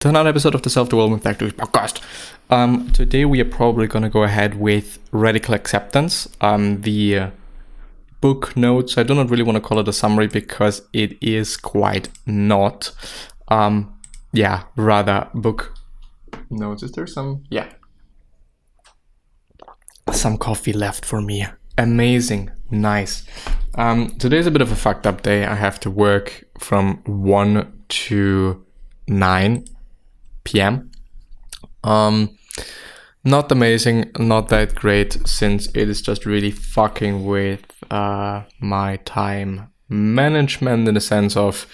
to another episode of the Self-Development Factory podcast. Today we are probably going to go ahead with Radical Acceptance. The book notes, I do not really want to call it a summary because it is quite not. Rather book notes. Is there some? Yeah. Some coffee left for me. Amazing. Nice. Today's a bit of a fucked up day. I have to work from 1 to 9 p.m. Not amazing, not that great, since it is just really fucking with my time management in the sense of,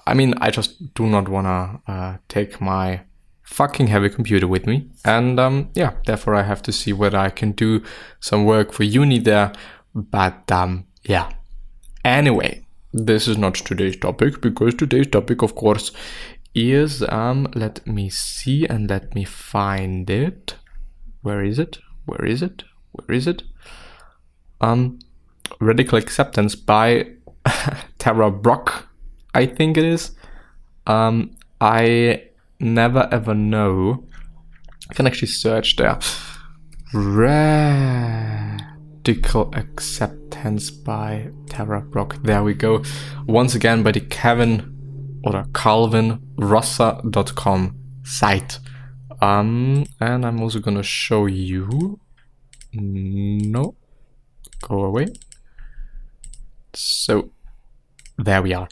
I just do not want to take my fucking heavy computer with me. And therefore I have to see whether I can do some work for uni there. But anyway, this is not today's topic, because today's topic, of course, is, let me see and let me find it. Where is it? Radical Acceptance by Tara Brach, I think it is. I never ever know. I can actually search there. Radical Acceptance by Tara Brach. There we go. Once again by the calvinrosser.com site. And I'm also gonna show you. No, go away. So there we are.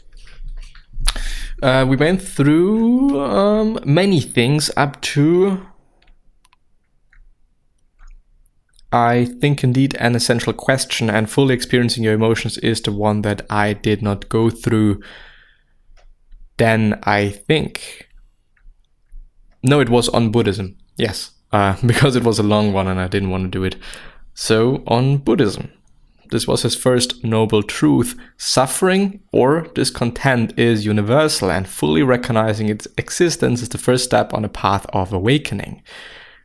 We went through many things up to, I think indeed an essential question, and fully experiencing your emotions is the one that I did not go through. Then I think, no, it was on Buddhism. Yes, because it was a long one and I didn't want to do it. So on Buddhism, this was his first noble truth. Suffering or discontent is universal, and fully recognizing its existence is the first step on the path of awakening.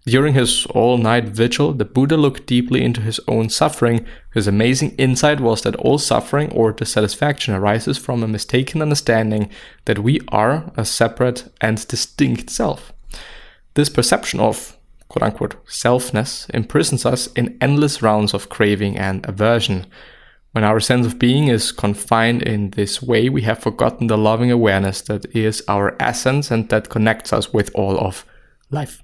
During his all-night vigil, the Buddha looked deeply into his own suffering. His amazing insight was that all suffering or dissatisfaction arises from a mistaken understanding that we are a separate and distinct self. This perception of, quote-unquote, selfness imprisons us in endless rounds of craving and aversion. When our sense of being is confined in this way, we have forgotten the loving awareness that is our essence and that connects us with all of life.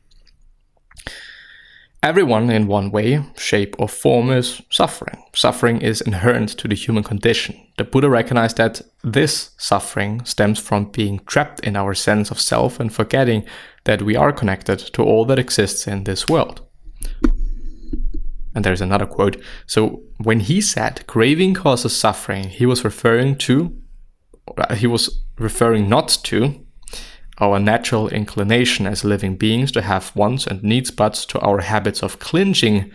Everyone, in one way, shape, or form, is suffering. Suffering is inherent to the human condition. The Buddha recognized that this suffering stems from being trapped in our sense of self and forgetting that we are connected to all that exists in this world. And there's another quote. So when he said craving causes suffering, he was referring not to our natural inclination as living beings to have wants and needs, but to our habits of clinging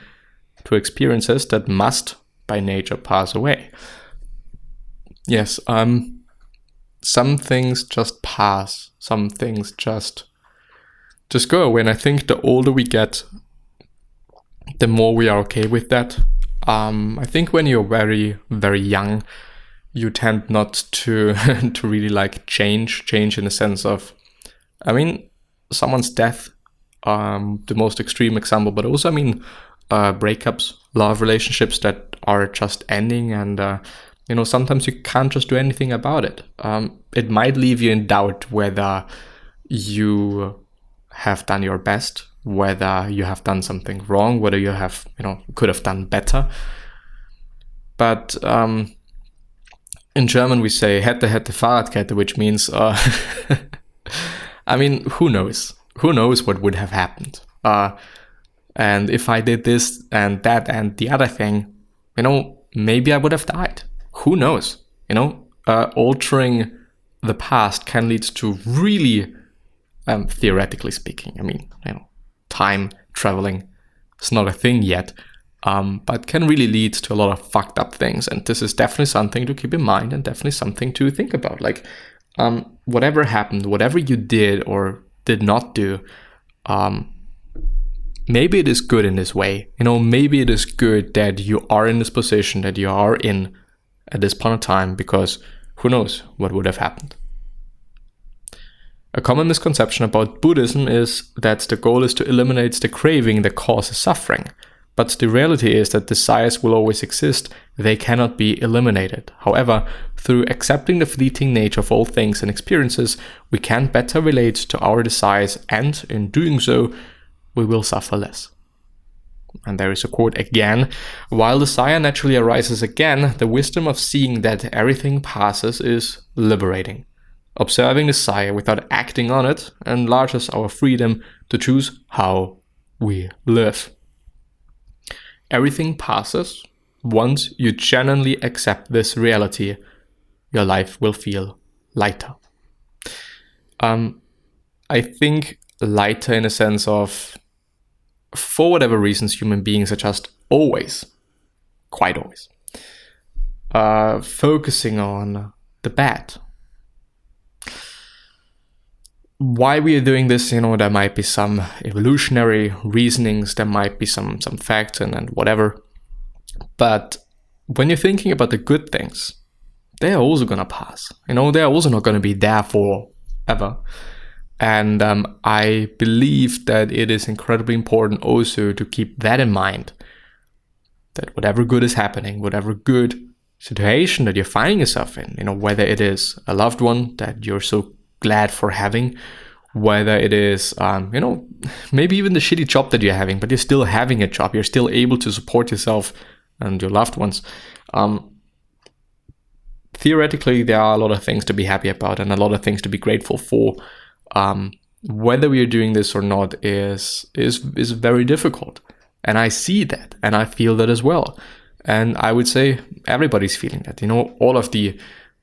to experiences that must by nature pass away. Yes, some things just pass, some things just go away, and I think the older we get, the more we are okay with that. I think when you're very, very young, you tend not to to really like change in the sense of, someone's death, the most extreme example, but also, breakups, love relationships that are just ending, and, sometimes you can't just do anything about it. It might leave you in doubt whether you have done your best, whether you have done something wrong, whether you have, could have done better. But in German we say hätte Fahrradkette, which means who knows? Who knows what would have happened? And if I did this and that and the other thing, maybe I would have died. Who knows? Altering the past can lead to really, theoretically speaking, time traveling is not a thing yet, but can really lead to a lot of fucked up things. And this is definitely something to keep in mind and definitely something to think about. Like, whatever happened, whatever you did or did not do, maybe it is good in this way. Maybe it is good that you are in this position that you are in at this point in time, because who knows what would have happened. A common misconception about Buddhism is that the goal is to eliminate the craving that causes suffering. But the reality is that desires will always exist, they cannot be eliminated. However, through accepting the fleeting nature of all things and experiences, we can better relate to our desires, and in doing so, we will suffer less. And there is a quote again: "While desire naturally arises again, the wisdom of seeing that everything passes is liberating. Observing desire without acting on it enlarges our freedom to choose how we live." Everything passes. Once you genuinely accept this reality, your life will feel lighter. I think lighter in a sense of, for whatever reasons, human beings are just always, quite always, focusing on the bad. Why we are doing this, there might be some evolutionary reasonings, there might be some facts and whatever. But when you're thinking about the good things, they're also gonna pass. They're also not gonna be there forever. And I believe that it is incredibly important also to keep that in mind, that whatever good is happening, whatever good situation that you're finding yourself in, whether it is a loved one that you're so glad for having, whether it is, maybe even the shitty job that you're having, but you're still having a job, you're still able to support yourself and your loved ones. Theoretically, there are a lot of things to be happy about and a lot of things to be grateful for. Whether we are doing this or not is very difficult. And I see that and I feel that as well. And I would say everybody's feeling that. All of the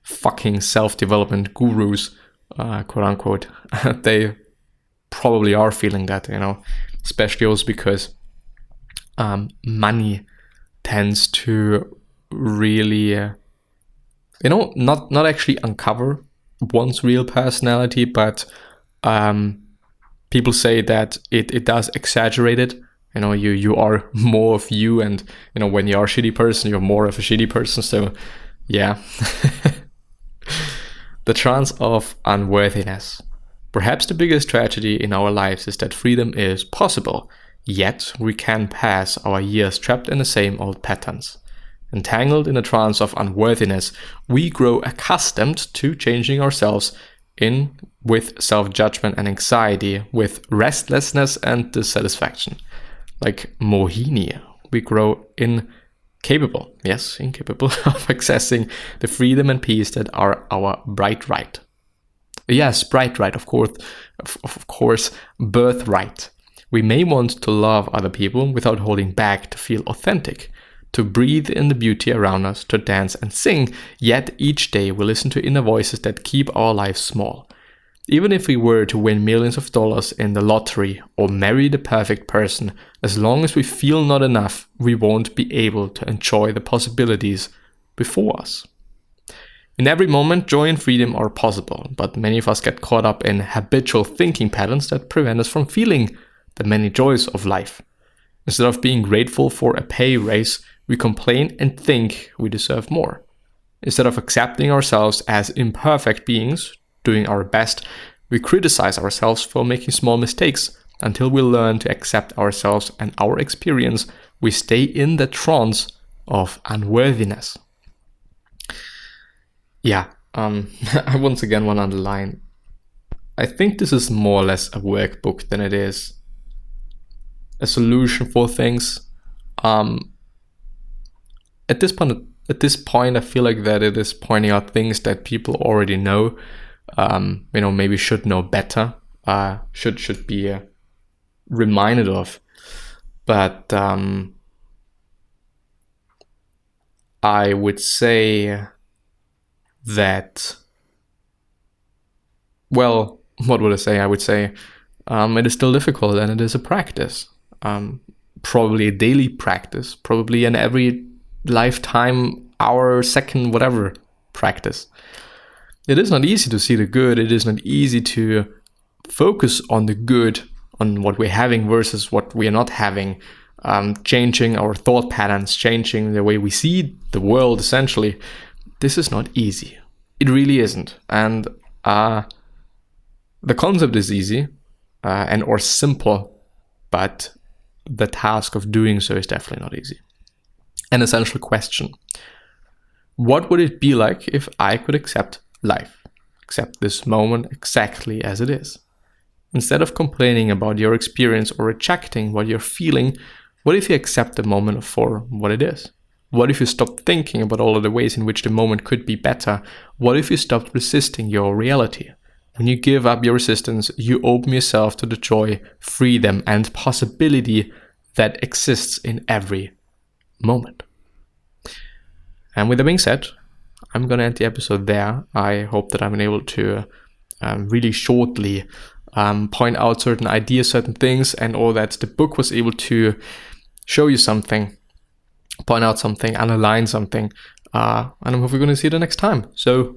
fucking self-development gurus, quote unquote, they probably are feeling that, especially also because money tends to really, not actually uncover one's real personality, but people say that it does exaggerate it. You are more of you, and when you are a shitty person, you're more of a shitty person. So yeah. The trance of unworthiness. Perhaps the biggest tragedy in our lives is that freedom is possible, yet we can pass our years trapped in the same old patterns. Entangled in a trance of unworthiness, we grow accustomed to changing ourselves with self-judgment and anxiety, with restlessness and dissatisfaction. Like Mohini, we grow incapable of accessing the freedom and peace that are our bright right. Yes, bright right, of course, birthright. We may want to love other people without holding back, to feel authentic, to breathe in the beauty around us, to dance and sing, yet each day we listen to inner voices that keep our lives small. Even if we were to win millions of dollars in the lottery or marry the perfect person, as long as we feel not enough, we won't be able to enjoy the possibilities before us. In every moment, joy and freedom are possible, but many of us get caught up in habitual thinking patterns that prevent us from feeling the many joys of life. Instead of being grateful for a pay raise, we complain and think we deserve more. Instead of accepting ourselves as imperfect beings, doing our best, we criticize ourselves for making small mistakes. Until we learn to accept ourselves and our experience, we stay in the trance of unworthiness. Yeah, I once again want to underline, I think this is more or less a workbook than it is a solution for things. At this point, I feel like that it is pointing out things that people already know. Maybe should know better. Should be reminded of. But I would say that. Well, what would I say? I would say it is still difficult and it is a practice. Probably a daily practice, probably an every lifetime, hour, second, whatever practice. It is not easy to see the good. It is not easy to focus on the good, on what we're having versus what we are not having. Changing our thought patterns, changing the way we see the world, essentially. This is not easy. It really isn't. And The concept is easy and or simple, but the task of doing so is definitely not easy. An essential question: what would it be like if I could accept life, accept this moment exactly as it is? Instead of complaining about your experience or rejecting what you're feeling, what if you accept the moment for what it is? What if you stopped thinking about all of the ways in which the moment could be better? What if you stopped resisting your reality? When you give up your resistance, you open yourself to the joy, freedom, and possibility that exists in every moment. And with that being said, I'm going to end the episode there. I hope that I'm able to really shortly point out certain ideas, certain things, and all that the book was able to show you something, point out something, underline something, and I'm hopefully going to see you the next time. So